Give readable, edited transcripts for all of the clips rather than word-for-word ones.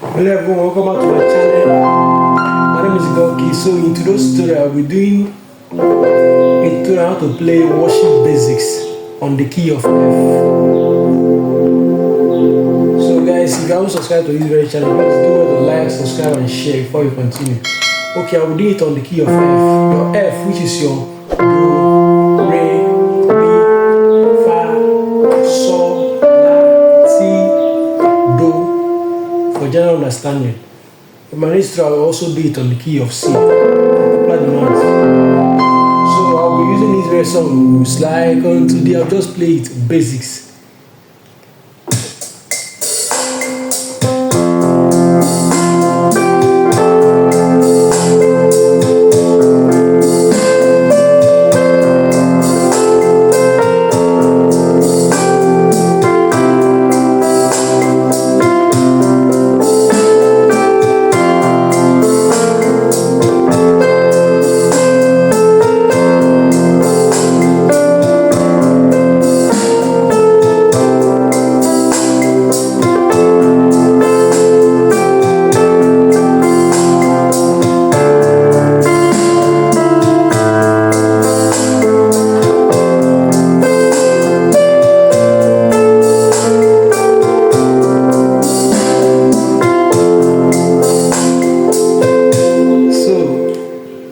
Hello everyone, welcome back to my channel. My name is Goki. So in today's tutorial, I'll be doing a tutorial how to play worship basics on the key of F. So guys, if you haven't subscribed to this very channel, please do well to like, subscribe and share before you continue. Okay, I will do it on the key of F. Your F, which is your Do, Re, Mi, Fa, Sol, La, Si, Do, for general understanding. In my next tutorial, I will also do it on the key of C. Apply the notes. So I'll be using this very song, like on today. I'll just play it basics.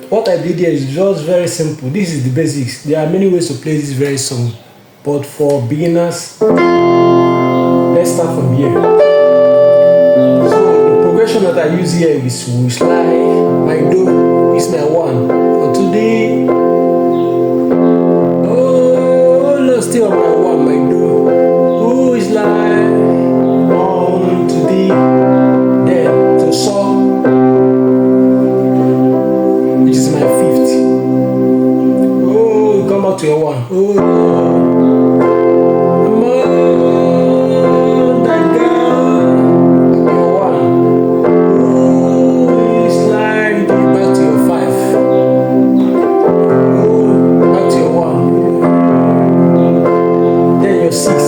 What I did here is just very simple. This is the basics. There are many ways to play this very song, but for beginners, let's start from here. So the progression that I use here is slide. My Do is my one. For today, oh no, still on my one, my Do. Who is like on today, then to Sol. To your one. Oh no. Come on, that girl. Your one. Oh, it's like back to your five. Oh, back to your one. Then your six,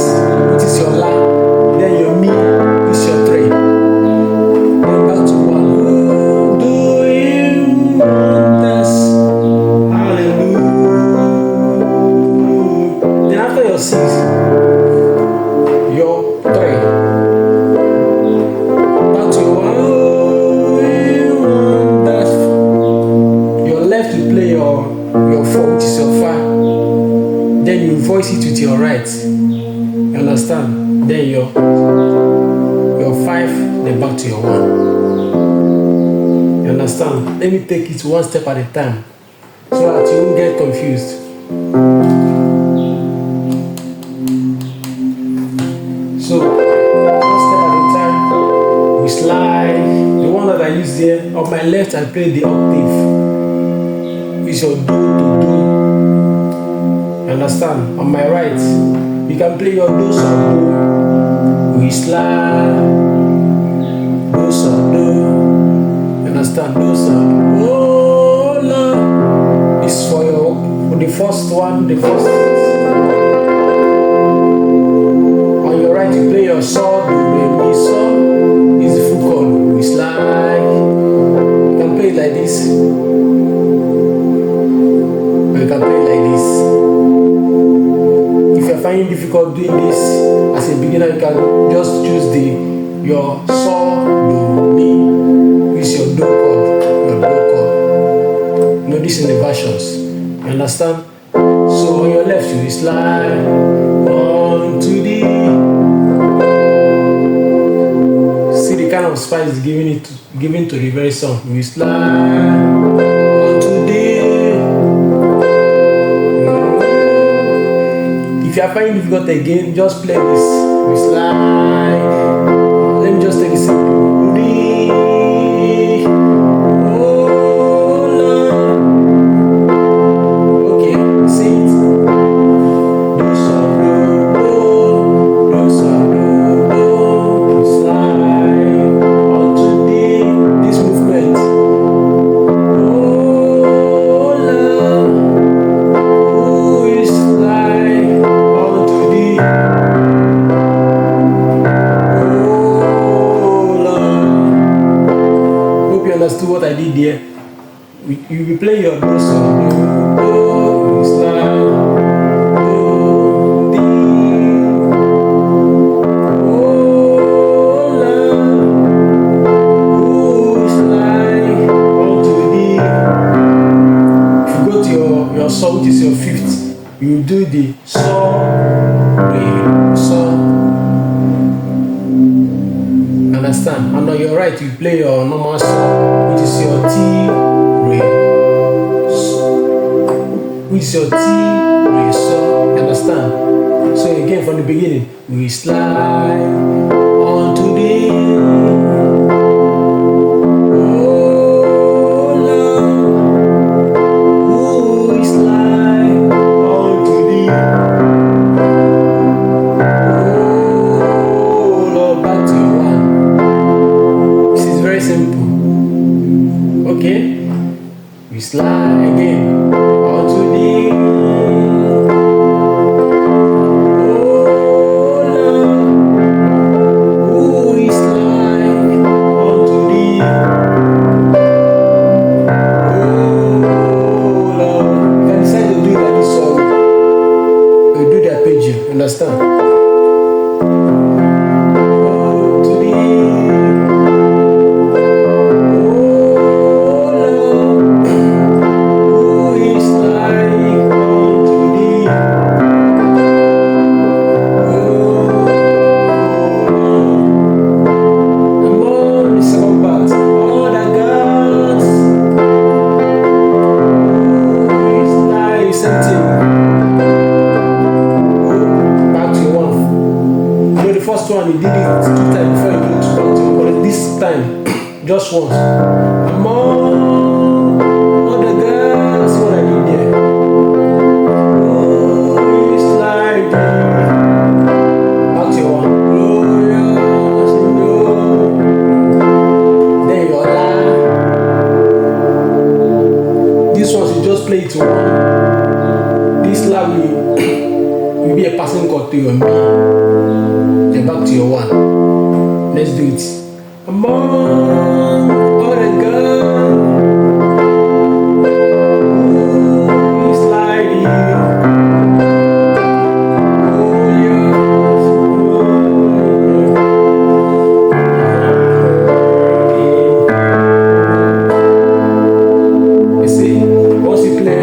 which is your La. Then your Mi, which is your three. Then back to one. Oh, doing wonders. Your six, your three, back to your one, that's your left to play your four, which is your fa. Then you voice it with your right. You understand? Then your five, then back to your one. You understand? Let me take it one step at a time so that you won't get confused. So, one step at a time, we slide. The one that I use here, on my left, I play the octave. It's your Do to Do. You understand? On my right, you can play your Do, Sol, Do. We slide. Do, Sol, Do. You understand? Do, Sol. Oh, Lord. It's for the first one, the first. You play your Sol, Do, Re, Mi, Sol is the full chord. We slide. You can play it like this, or you can play it like this. If you're finding difficult doing this as a beginner, you can just choose your Sol, Do, Mi, which is your Do chord, your Do chord. You know this in the versions. You understand? So on your left, you will slide on to the. Kind of spice given to the very song. We slide on today. If you are finding difficult again, just play this. We slide. Let me just take it simple. understood what I did there? You will play your do song. Do, slide, do, your saw, which is your fifth, you do the saw, re, saw. Understand? And on your right, you play your normal saw, which is your T, re, which is your T, re, saw. Understand? So again, from the beginning, we slide onto the. Slide again onto the we slide onto the If I decide to do it like this song, we do the arpeggio, understand? He did it 2 times before he moved to Bangkok, but this time, just once. Among all the girls, what I did there. Oh, it's like back to one. Glorious, no. Then you're la. This one, you just play it to one. This la will be a passing chord to your me. Then back to your one. Let's do it. Among all the girls, it's like you see, once you play,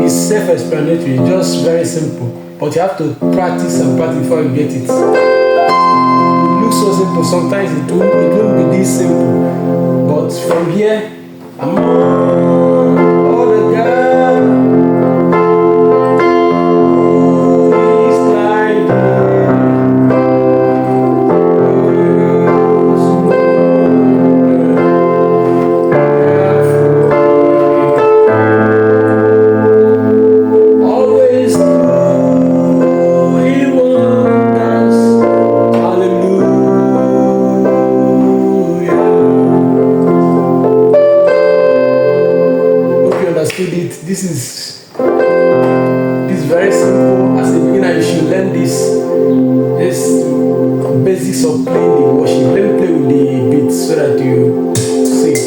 self-explanatory, just very simple, but you have to practice and practice before you get it. It looks so simple, sometimes it won't be this simple, but from here, among all the girls, it's like this is very simple. As a beginner, you should learn this basics of playing the worship. Let me play with the beats so that you sing.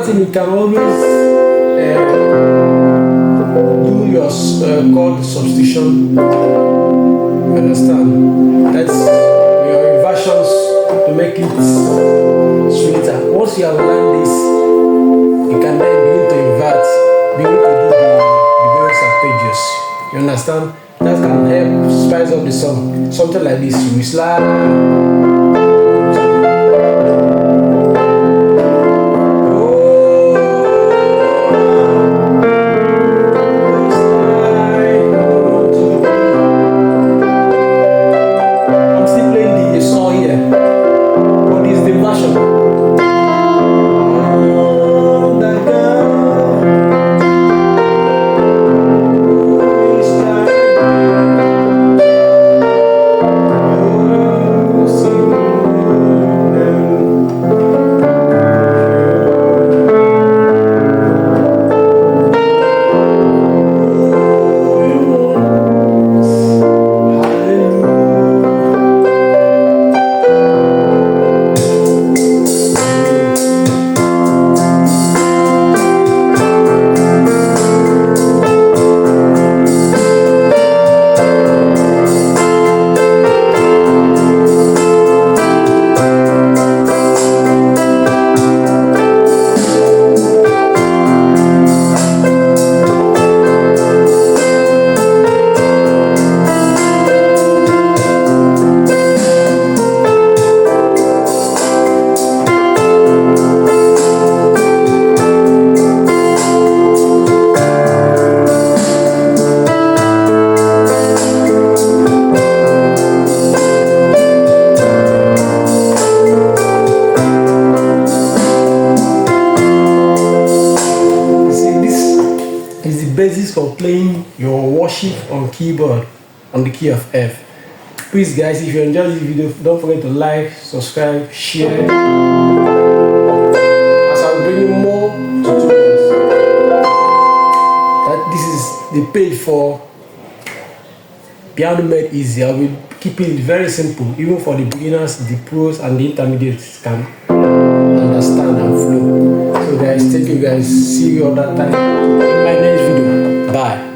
You can always do your chord substitution. Understand? That's inversions to make it sweeter. Once you have learned this, you can then begin to invert, begin to do the various arpeggios. You understand? That can help spice up the song. Something like this. We slide. Basis for playing your worship on keyboard on the key of F. Please guys, if you enjoyed this video, don't forget to like, subscribe, share, as I'll bring you more tutorials. This is the page for Piano Made Easy. I will keep it very simple, even for the beginners, the pros and the intermediates can understand and flow. So guys, thank you guys. See you on that time in my next video. Bye.